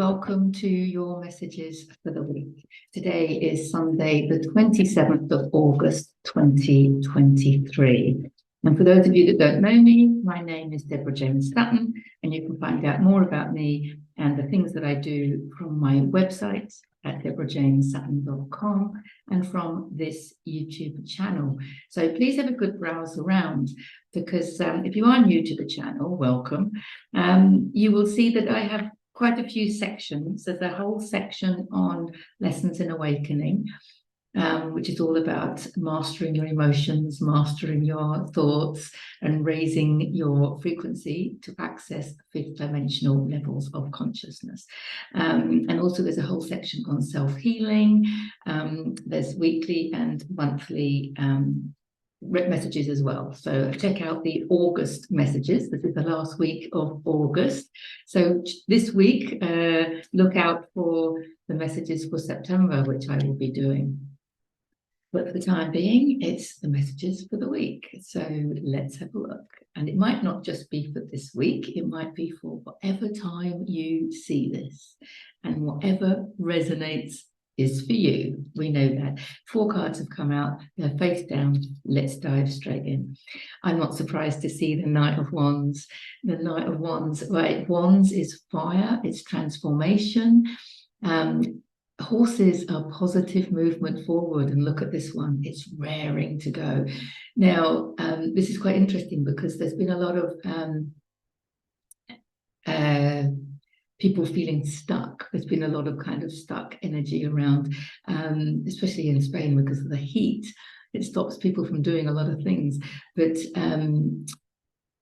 welcome to your messages for the week. Today is Sunday, the 27th of August, 2023. And for those of you that don't know me, my name is Deborah James Sutton, and you can find out more about me and the things that I do from my website at deborahjamessutton.com and from this YouTube channel. So please have a good browse around, because if you are new to the channel, welcome. You will see that I have quite a few sections. There's a whole section on lessons in awakening, which is all about mastering your emotions, mastering your thoughts, and raising your frequency to access fifth dimensional levels of consciousness. And also there's a whole section on self-healing. There's weekly and monthly messages as well. So check out the August messages. This is the last week of August. So this week, look out for the messages for September, which I will be doing. But for the time being, it's the messages for the week. So let's have a look. And it might not just be for this week. It might be for whatever time you see this and whatever resonates is for you. We know that. 4 cards have come out. They're face down. Let's dive straight in. I'm not surprised to see the Knight of Wands. The Knight of Wands, right? Wands is fire. It's transformation. Horses are positive movement forward, and look at this one, it's raring to go. Now, this is quite interesting because there's been a lot of people feeling stuck. There's been a lot of kind of stuck energy around, especially in Spain because of the heat. It stops people from doing a lot of things. But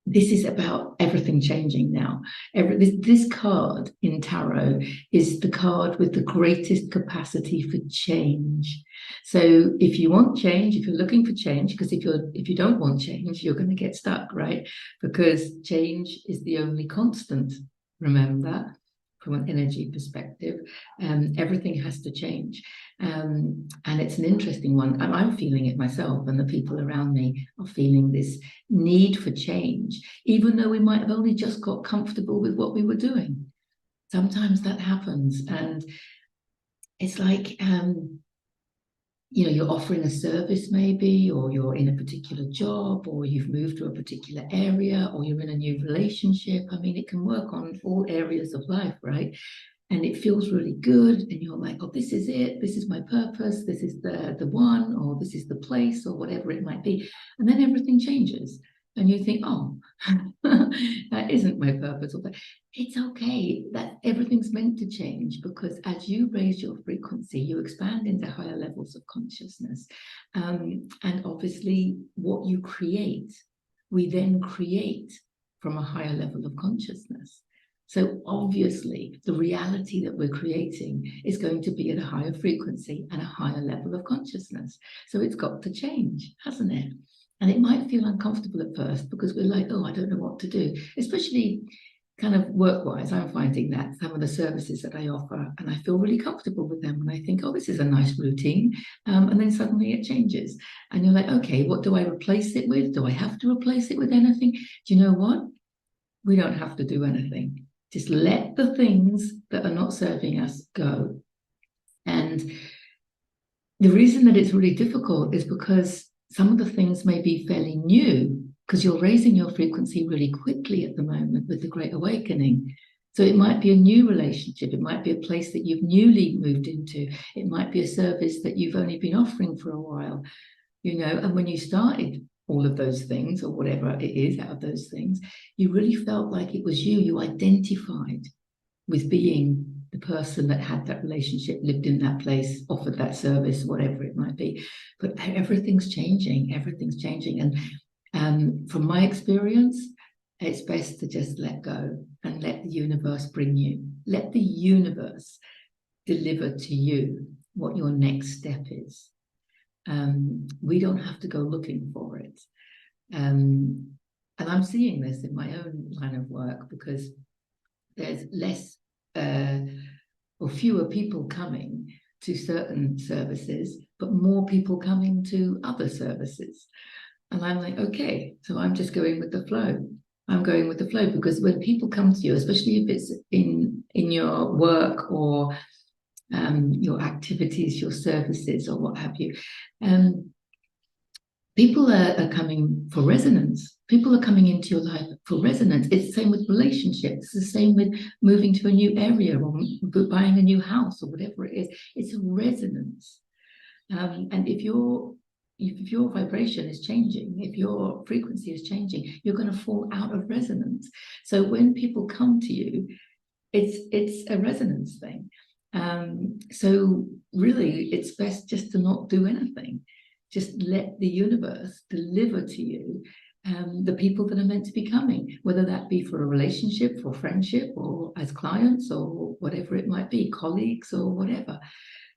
this is about everything changing now. This card in tarot is the card with the greatest capacity for change. So if you want change, if you're looking for change, because if you don't want change, you're going to get stuck, right? Because change is the only constant. Remember that from an energy perspective. Everything has to change. And it's an interesting one. I'm feeling it myself, and the people around me are feeling this need for change, even though we might have only just got comfortable with what we were doing. Sometimes that happens, and it's like, you're offering a service maybe, or you're in a particular job, or you've moved to a particular area, or you're in a new relationship. I mean, it can work on all areas of life, right? And it feels really good, and you're like, oh, this is it, this is my purpose, this is the one, or this is the place, or whatever it might be. And then everything changes, and you think, oh, that isn't my purpose. It's okay, that everything's meant to change, because as you raise your frequency, you expand into higher levels of consciousness. And obviously, what you create, we then create from a higher level of consciousness. So obviously, the reality that we're creating is going to be at a higher frequency and a higher level of consciousness. So it's got to change, hasn't it? And it might feel uncomfortable at first because we're like, oh, I don't know what to do, especially kind of work-wise. I'm finding that some of the services that I offer, and I feel really comfortable with them, and I think, oh, this is a nice routine, and then suddenly it changes, and you're like, okay, what do I replace it with? Do I have to replace it with anything? Do you know what? We don't have to do anything. Just let the things that are not serving us go. And the reason that it's really difficult is because some of the things may be fairly new, because you're raising your frequency really quickly at the moment with the Great Awakening. So it might be a new relationship. It might be a place that you've newly moved into. It might be a service that you've only been offering for a while, and when you started all of those things, or whatever it is out of those things, you really felt like it was you. You identified with being the person that had that relationship, lived in that place, offered that service, whatever it might be. But everything's changing. Everything's changing. And from my experience, it's best to just let go and let the universe bring you. Let the universe deliver to you what your next step is. We don't have to go looking for it. And I'm seeing this in my own line of work, because there's less or fewer people coming to certain services, but more people coming to other services. And I'm like, okay, so I'm just going with the flow. I'm going with the flow, because when people come to you, especially if it's in in your work or your activities, your services, or what have you. People are coming for resonance. People are coming into your life for resonance. It's the same with relationships. It's the same with moving to a new area or buying a new house or whatever it is. It's a resonance. And if your vibration is changing, if your frequency is changing, you're going to fall out of resonance. So when people come to you, it's a resonance thing. So really, it's best just to not do anything. Just let the universe deliver to you the people that are meant to be coming, whether that be for a relationship, for friendship, or as clients, or whatever it might be, colleagues, or whatever.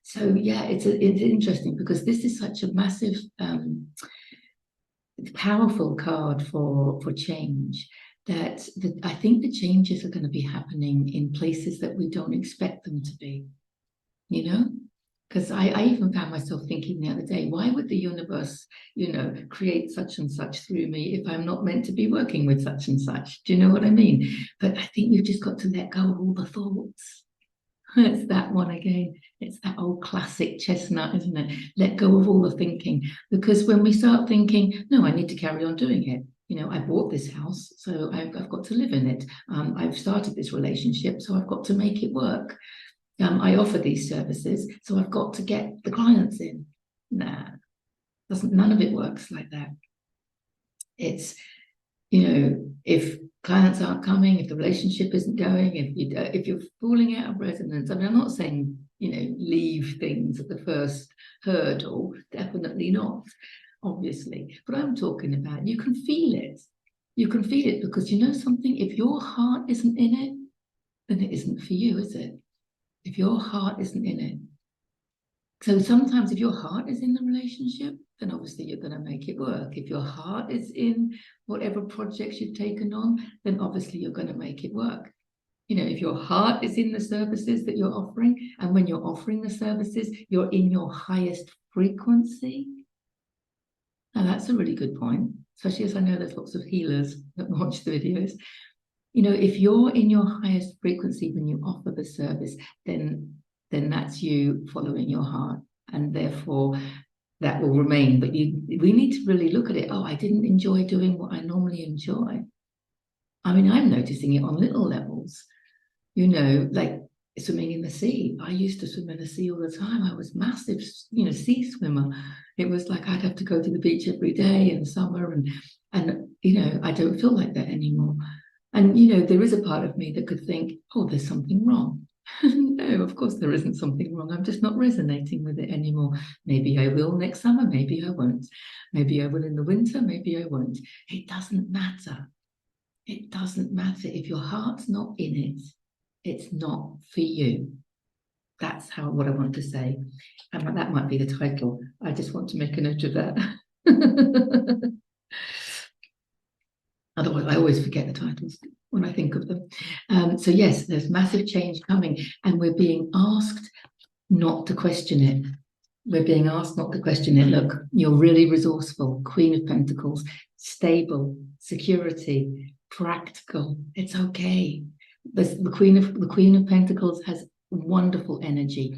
So yeah, it's interesting because this is such a massive, powerful card for change. That I think the changes are going to be happening in places that we don't expect them to be. You know, because I even found myself thinking the other day, why would the universe, create such and such through me if I'm not meant to be working with such and such? Do you know what I mean? But I think you've just got to let go of all the thoughts. It's that one again. It's that old classic chestnut, isn't it? Let go of all the thinking. Because when we start thinking, no, I need to carry on doing it. I bought this house, so I've got to live in it. I've started this relationship, so I've got to make it work. I offer these services, so I've got to get the clients in. Nah, none of it works like that. It's, if clients aren't coming, if the relationship isn't going, if you're falling out of resonance, I mean, I'm not saying, leave things at the first hurdle, definitely not, obviously. But I'm talking about, you can feel it. You can feel it because you know something, if your heart isn't in it, then it isn't for you, is it? If your heart isn't in it. So sometimes if your heart is in the relationship, then obviously you're going to make it work. If your heart is in whatever projects you've taken on, then obviously you're going to make it work. If your heart is in the services that you're offering, and when you're offering the services, you're in your highest frequency. Now that's a really good point, especially as I know there's lots of healers that watch the videos. If you're in your highest frequency when you offer the service, then that's you following your heart, and therefore that will remain. But we need to really look at it. Oh, I didn't enjoy doing what I normally enjoy. I mean, I'm noticing it on little levels, like swimming in the sea. I used to swim in the sea all the time. I was massive, sea swimmer. It was like I'd have to go to the beach every day in summer, and I don't feel like that anymore. And, there is a part of me that could think, oh, there's something wrong. No, of course there isn't something wrong. I'm just not resonating with it anymore. Maybe I will next summer, maybe I won't. Maybe I will in the winter, maybe I won't. It doesn't matter. It doesn't matter. If your heart's not in it, it's not for you. That's what I want to say. And that might be the title. I just want to make a note of that. Otherwise, I always forget the titles when I think of them. So yes, there's massive change coming, and we're being asked not to question it. We're being asked not to question it. Look, you're really resourceful, Queen of Pentacles, stable, security, practical. It's okay. The Queen of Pentacles has wonderful energy.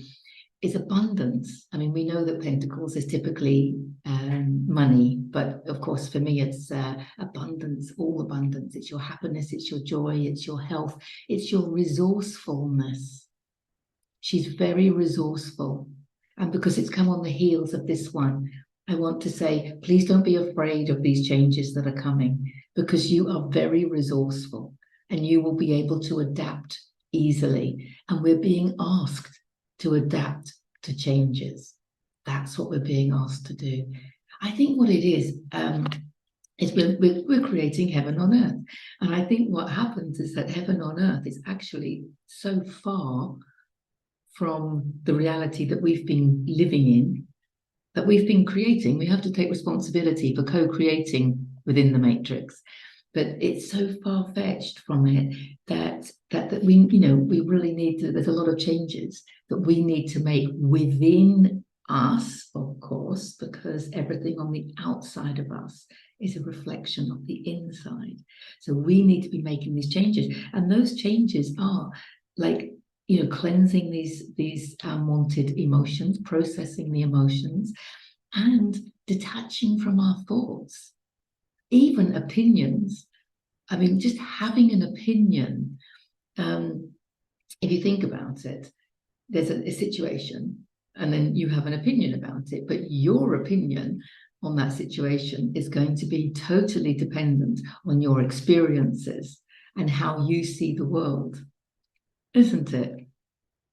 Is abundance. I mean, we know that Pentacles is typically money, but of course for me it's abundance, all abundance. It's your happiness, it's your joy, it's your health, it's your resourcefulness. She's very resourceful, and because it's come on the heels of this one, I want to say, please don't be afraid of these changes that are coming, because you are very resourceful and you will be able to adapt easily, and we're being asked to adapt to changes. That's what we're being asked to do. I think what it is we're creating heaven on earth. And I think what happens is that heaven on earth is actually so far from the reality that we've been living in, that we've been creating. We have to take responsibility for co-creating within the matrix. But it's so far-fetched from it that we, we really need to, there's a lot of changes that we need to make within us, of course, because everything on the outside of us is a reflection of the inside. So we need to be making these changes. And those changes are like, you know, cleansing these unwanted emotions, processing the emotions, and detaching from our thoughts, even opinions. I mean, just having an opinion, if you think about it, there's a situation and then you have an opinion about it, but your opinion on that situation is going to be totally dependent on your experiences and how you see the world, isn't it?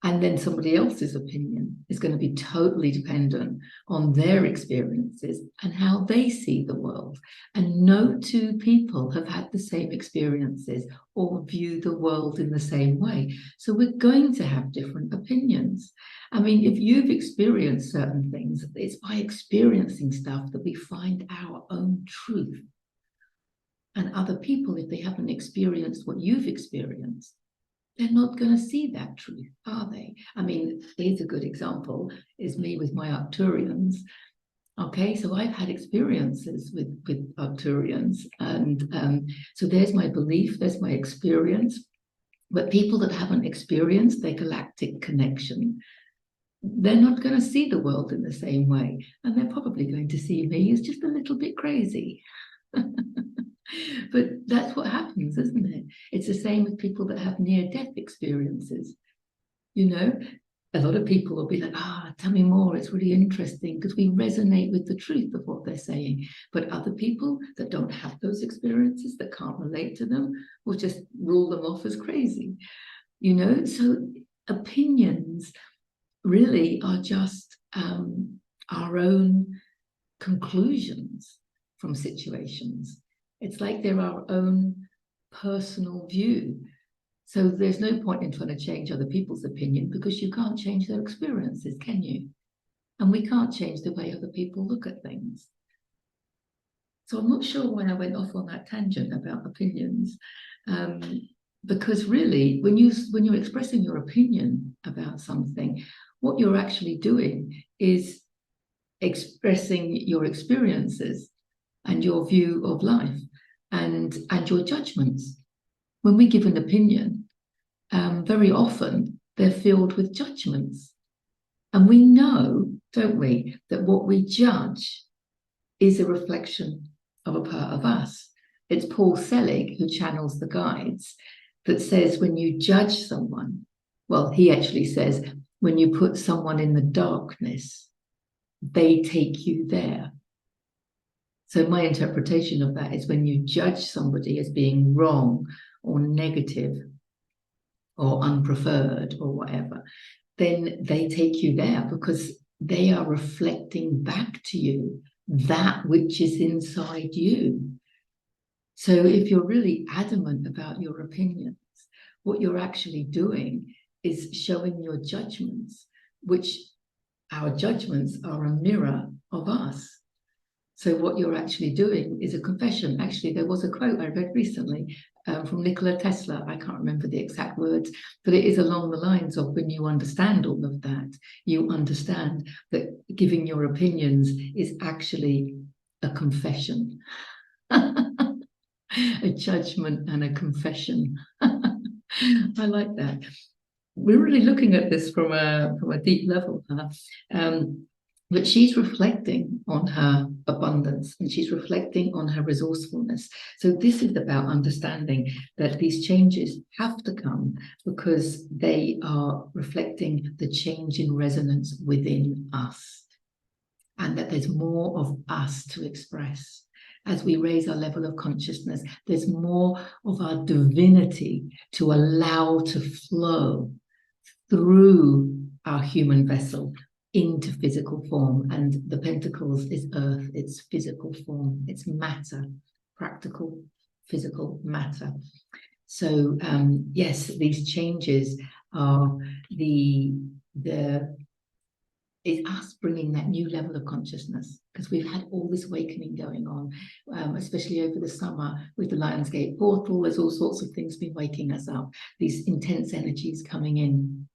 And then somebody else's opinion is going to be totally dependent on their experiences and how they see the world. And no two people have had the same experiences or view the world in the same way. So we're going to have different opinions. I mean, if you've experienced certain things, it's by experiencing stuff that we find our own truth. And other people, if they haven't experienced what you've experienced, they're not going to see that truth, are they? I mean, here's a good example, is me with my Arcturians. Okay, so I've had experiences with Arcturians, and so there's my belief, there's my experience. But people that haven't experienced their galactic connection, they're not going to see the world in the same way, and they're probably going to see me as just a little bit crazy. But that's what happens, isn't it? It's the same with people that have near-death experiences. You know, a lot of people will be like, tell me more, it's really interesting, because we resonate with the truth of what they're saying. But other people that don't have those experiences, that can't relate to them, will just rule them off as crazy. You know, so opinions really are just our own conclusions from situations. It's like they're our own personal view. So there's no point in trying to change other people's opinion, because you can't change their experiences, can you? And we can't change the way other people look at things. So I'm not sure why I went off on that tangent about opinions, because really, when you're expressing your opinion about something, what you're actually doing is expressing your experiences and your view of life and your judgments. When we give an opinion, very often they're filled with judgments. And we know, don't we, that what we judge is a reflection of a part of us. It's Paul Selig, who channels the guides, that says when you judge someone, well, he actually says, when you put someone in the darkness, they take you there. So my interpretation of that is when you judge somebody as being wrong or negative or unpreferred or whatever, then they take you there, because they are reflecting back to you that which is inside you. So if you're really adamant about your opinions, what you're actually doing is showing your judgments, which our judgments are a mirror of us. So what you're actually doing is a confession. Actually, there was a quote I read recently from Nicola Tesla. I can't remember the exact words, but it is along the lines of, when you understand all of that, you understand that giving your opinions is actually a confession, a judgment and a confession. I like that. We're really looking at this from a deep level, huh? But she's reflecting on her abundance, and she's reflecting on her resourcefulness. So this is about understanding that these changes have to come because they are reflecting the change in resonance within us, and that there's more of us to express. As we raise our level of consciousness, there's more of our divinity to allow to flow through our human vessel into physical form. And the Pentacles is earth, it's physical form, it's matter, practical, physical matter. So yes, these changes are is us bringing that new level of consciousness, because we've had all this awakening going on, especially over the summer with the Lionsgate portal. There's all sorts of things been waking us up, these intense energies coming in.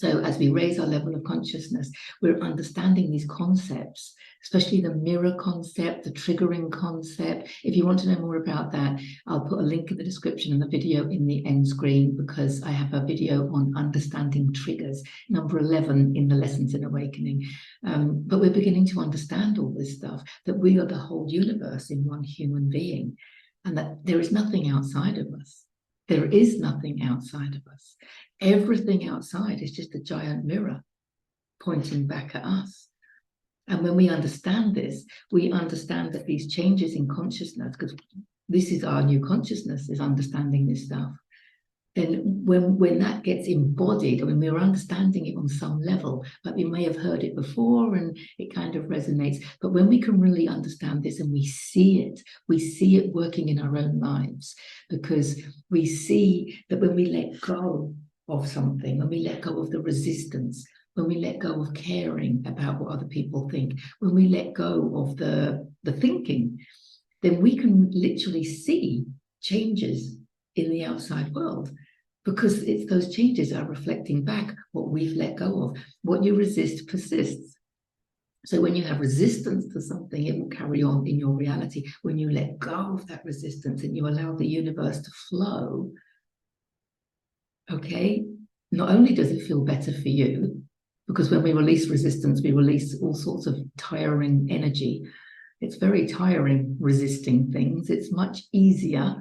So as we raise our level of consciousness, we're understanding these concepts, especially the mirror concept, the triggering concept. If you want to know more about that, I'll put a link in the description and the video in the end screen, because I have a video on understanding triggers, number 11 in the Lessons in Awakening. But we're beginning to understand all this stuff, that we are the whole universe in one human being, and that there is nothing outside of us. There is nothing outside of us. Everything outside is just a giant mirror pointing back at us. And when we understand this, we understand that these changes in consciousness, because this is our new consciousness, is understanding this stuff. Then when that gets embodied, I mean, we're understanding it on some level, but we may have heard it before and it kind of resonates. But when we can really understand this and we see it working in our own lives, because we see that when we let go of something, when we let go of the resistance, when we let go of caring about what other people think, when we let go of the thinking, then we can literally see changes in the outside world, because it's those changes are reflecting back what we've let go of. What you resist persists. So when you have resistance to something, it will carry on in your reality. When you let go of that resistance and you allow the universe to flow, okay, not only does it feel better for you, because when we release resistance, we release all sorts of tiring energy. It's very tiring resisting things. It's much easier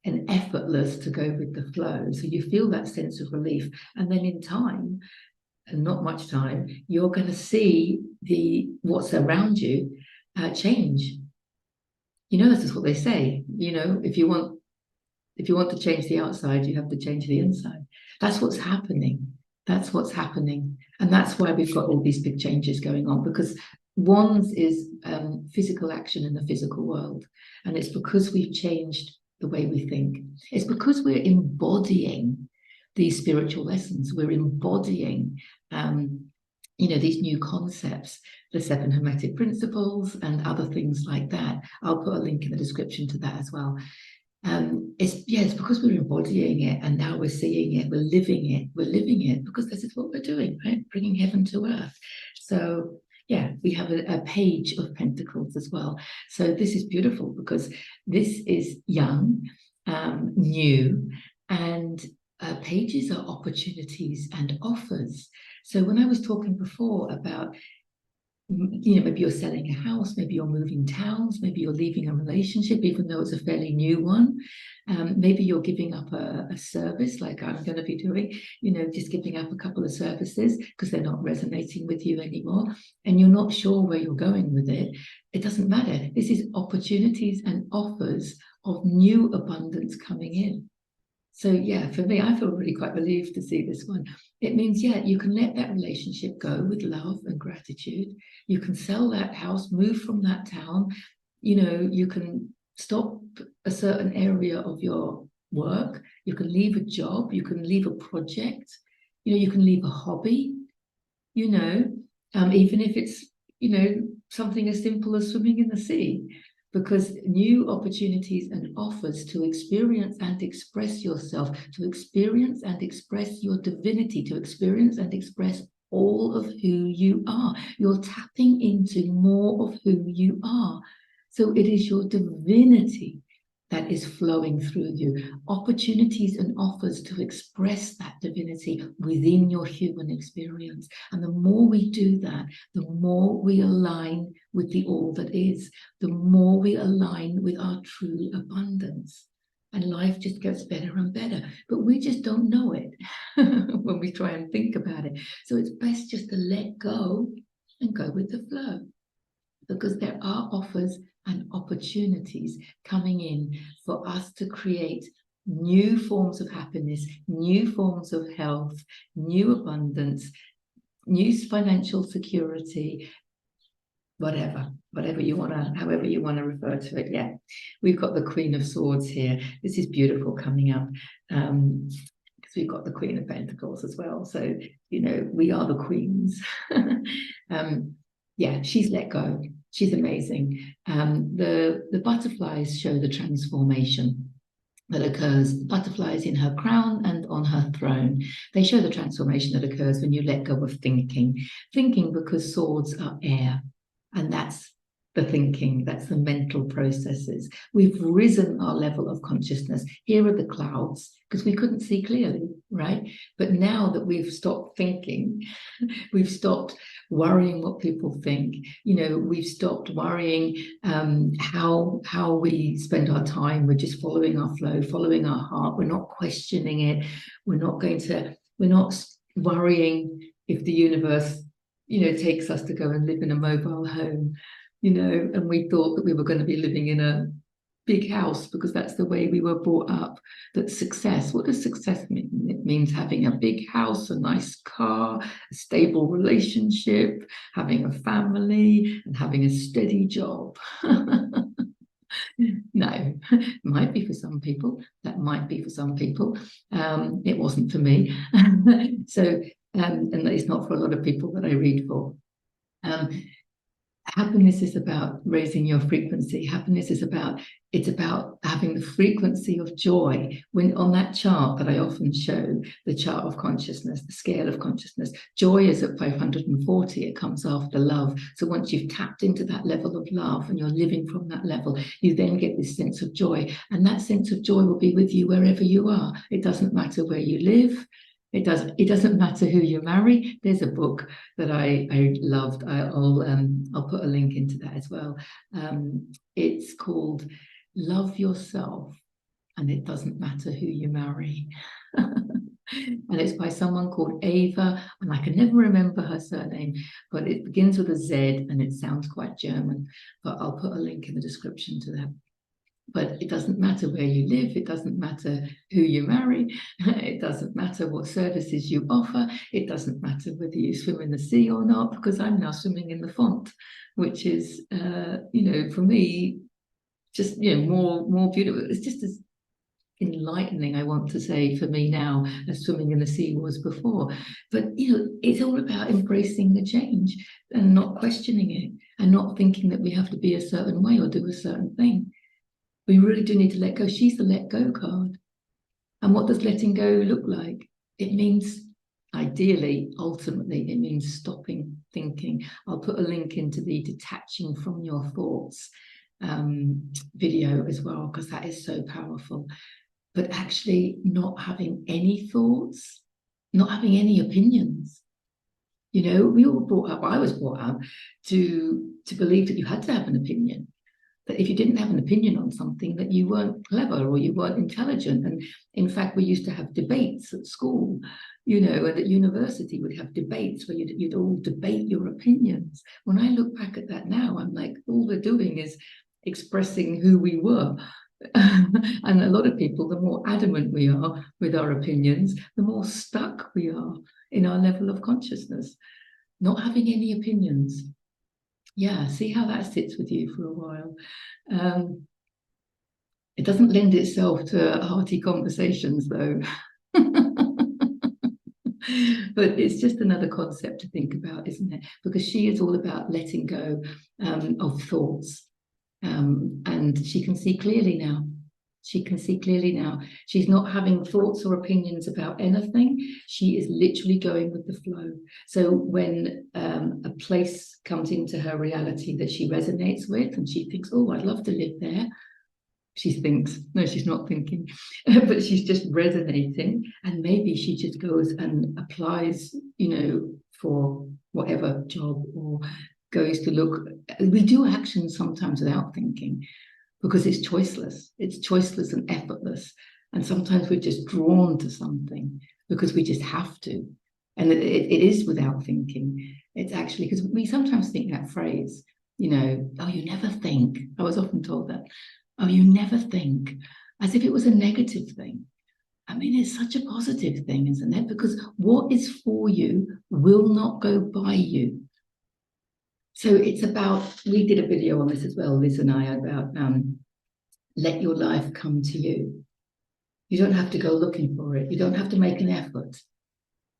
and effortless to go with the flow. So you feel that sense of relief. And then in time, and not much time, you're going to see what's around you change. You know, this is what they say. You know, if you want to change the outside, you have to change the inside. That's what's happening. That's what's happening. And that's why we've got all these big changes going on, because wands is physical action in the physical world. And it's because we've changed the way we think. It's because we're embodying these spiritual lessons. We're embodying, these new concepts, the 7 Hermetic principles and other things like that. I'll put a link in the description to that as well. It's because we're embodying it, and now we're seeing it, we're living it, because this is what we're doing, right? Bringing heaven to earth. So yeah, we have a page of pentacles as well. So this is beautiful, because this is young, new, and pages are opportunities and offers. So when I was talking before about, maybe you're selling a house, maybe you're moving towns, maybe you're leaving a relationship, even though it's a fairly new one. Maybe you're giving up a service like I'm going to be doing, just giving up a couple of services because they're not resonating with you anymore, and you're not sure where you're going with it. It doesn't matter. This is opportunities and offers of new abundance coming in. So yeah, for me, I feel really quite relieved to see this one. It means, yeah, you can let that relationship go with love and gratitude. You can sell that house, move from that town. You can stop a certain area of your work. You can leave a job. You can leave a project. You can leave a hobby, even if it's, something as simple as swimming in the sea. Because new opportunities and offers to experience and express yourself, to experience and express your divinity, to experience and express all of who you are. You're tapping into more of who you are. So it is your divinity that is flowing through you. Opportunities and offers to express that divinity within your human experience. And the more we do that, the more we align with the all that is, the more we align with our true abundance. And life just gets better and better. But we just don't know it when we try and think about it. So it's best just to let go and go with the flow, because there are offers and opportunities coming in for us to create new forms of happiness, new forms of health, new abundance, new financial security, whatever you want to, however you want to refer to it. Yeah, we've got the Queen of Swords here. This is beautiful coming up, because we've got the Queen of Pentacles as well. So, we are the queens. Yeah, she's let go. She's amazing. The butterflies show the transformation. that occurs, butterflies in her crown and on her throne. They show the transformation that occurs when you let go of thinking. Thinking, because swords are air, and that's the thinking, that's the mental processes. We've risen our level of consciousness. Here are the clouds, because we couldn't see clearly, right? But now that we've stopped thinking, we've stopped worrying what people think. We've stopped worrying how we spend our time. We're just following our flow, following our heart. We're not questioning it. We're not worrying if the universe, takes us to go and live in a mobile home, and we thought that we were going to be living in a big house because that's the way we were brought up. That success, what does success mean? It means having a big house, a nice car, a stable relationship, having a family, and having a steady job. No, it might be for some people. That might be for some people. It wasn't for me. So, and it's not for a lot of people that I read for. Happiness is about raising your frequency. Happiness is about having the frequency of joy. When on that chart that I often show, the chart of consciousness, the scale of consciousness, joy is at 540. It comes after love. So once you've tapped into that level of love and you're living from that level, you then get this sense of joy. And that sense of joy will be with you wherever you are. It doesn't matter where you live. It doesn't matter who you marry. There's a book that I loved. I'll put a link into that as well. It's called Love Yourself, and it doesn't matter who you marry. And it's by someone called Ava, and I can never remember her surname, but it begins with a Z and it sounds quite German. But I'll put a link in the description to that. But it doesn't matter where you live. It doesn't matter who you marry. It doesn't matter what services you offer. It doesn't matter whether you swim in the sea or not, because I'm now swimming in the font, which is, for me, just, more beautiful. It's just as enlightening, I want to say, for me now as swimming in the sea was before. But, it's all about embracing the change and not questioning it and not thinking that we have to be a certain way or do a certain thing. We really do need to let go. She's the let go card. And what does letting go look like? It means, ideally, ultimately, it means stopping thinking. I'll put a link into the detaching from your thoughts video as well, because that is so powerful. But actually not having any thoughts, not having any opinions. We all brought up, I was brought up to believe that you had to have an opinion. That if you didn't have an opinion on something, that you weren't clever or you weren't intelligent. And in fact, we used to have debates at school, and at university we'd have debates where you'd all debate your opinions. When I look back at that now, I'm like, all we're doing is expressing who we were. And a lot of people, the more adamant we are with our opinions, the more stuck we are in our level of consciousness, not having any opinions. Yeah, see how that sits with you for a while. It doesn't lend itself to hearty conversations, though. But it's just another concept to think about, isn't it? Because she is all about letting go of thoughts. And she can see clearly now. She can see clearly now. She's not having thoughts or opinions about anything. She is literally going with the flow. So when a place comes into her reality that she resonates with and she thinks, oh, I'd love to live there. She thinks, no, she's not thinking, but she's just resonating. And maybe she just goes and applies, for whatever job, or goes to look. We do actions sometimes without thinking, because it's choiceless. It's choiceless and effortless. And sometimes we're just drawn to something because we just have to. And it is without thinking. It's actually, because we sometimes think that phrase, oh, you never think. I was often told that. Oh, you never think, as if it was a negative thing. I mean, it's such a positive thing, isn't it? Because what is for you will not go by you. So it's about, we did a video on this as well, Liz and I, about let your life come to you. You don't have to go looking for it. You don't have to make an effort.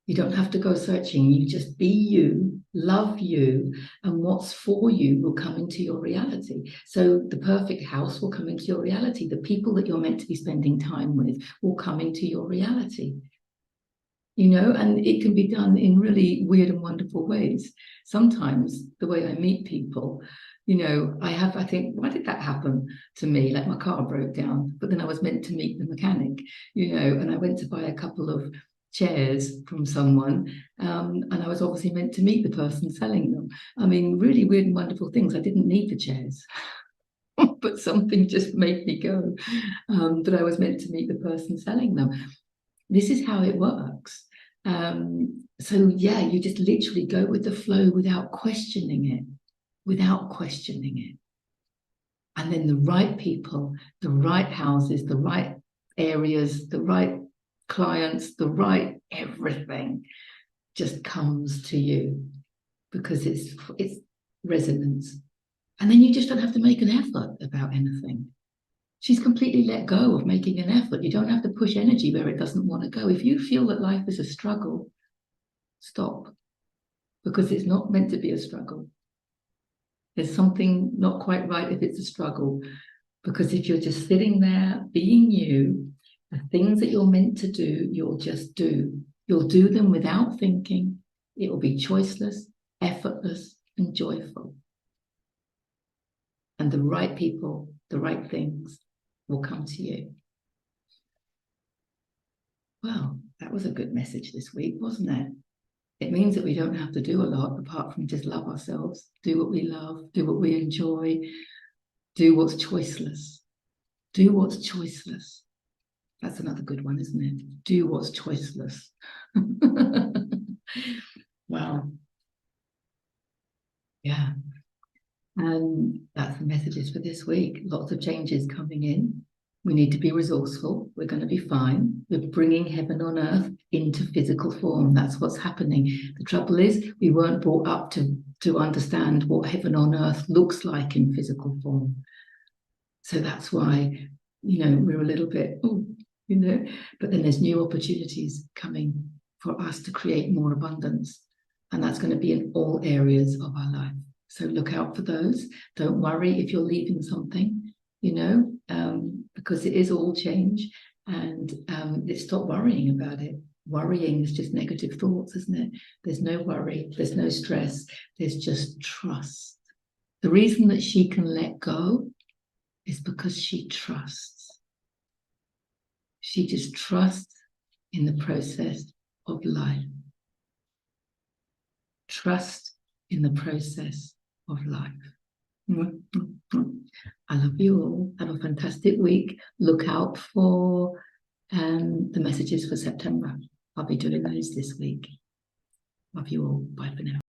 You don't have to go searching. You just be you, love you, and what's for you will come into your reality. So the perfect house will come into your reality. The people that you're meant to be spending time with will come into your reality. And it can be done in really weird and wonderful ways. Sometimes the way I meet people, I think, why did that happen to me? Like my car broke down, but then I was meant to meet the mechanic, and I went to buy a couple of chairs from someone, and I was obviously meant to meet the person selling them. I mean, really weird and wonderful things. I didn't need the chairs. But something just made me go. But I was meant to meet the person selling them. This is how it works. So yeah, you just literally go with the flow without questioning it. And then the right people, the right houses, the right areas, the right clients, the right everything just comes to you because it's resonance. And then you just don't have to make an effort about anything. She's completely let go of making an effort. You don't have to push energy where it doesn't want to go. If you feel that life is a struggle, stop, because it's not meant to be a struggle. There's something not quite right if it's a struggle, because if you're just sitting there being you, the things that you're meant to do, you'll just do. You'll do them without thinking. It will be choiceless, effortless, and joyful. And the right people, the right things will come to you. Well, that was a good message this week, wasn't it? It means that we don't have to do a lot apart from just love ourselves, do what we love, do what we enjoy, do what's choiceless. Do what's choiceless. That's another good one, isn't it? Do what's choiceless. Wow. Yeah. And that's the messages for this week. Lots of changes coming in. We need to be resourceful. We're going to be fine. We're bringing heaven on earth into physical form. That's what's happening. The trouble is we weren't brought up to understand what heaven on earth looks like in physical form. So that's why, we're a little bit, but then there's new opportunities coming for us to create more abundance. And that's going to be in all areas of our life. So look out for those. Don't worry if you're leaving something, because it is all change, and stop worrying about it. Worrying is just negative thoughts, isn't it? There's no worry, there's no stress, there's just trust. The reason that she can let go is because she trusts. She just trusts in the process of life. Trust in the process of life. I love you all. Have a fantastic week. Look out for the messages for September. I'll be doing those this week. Love you all. Bye for now.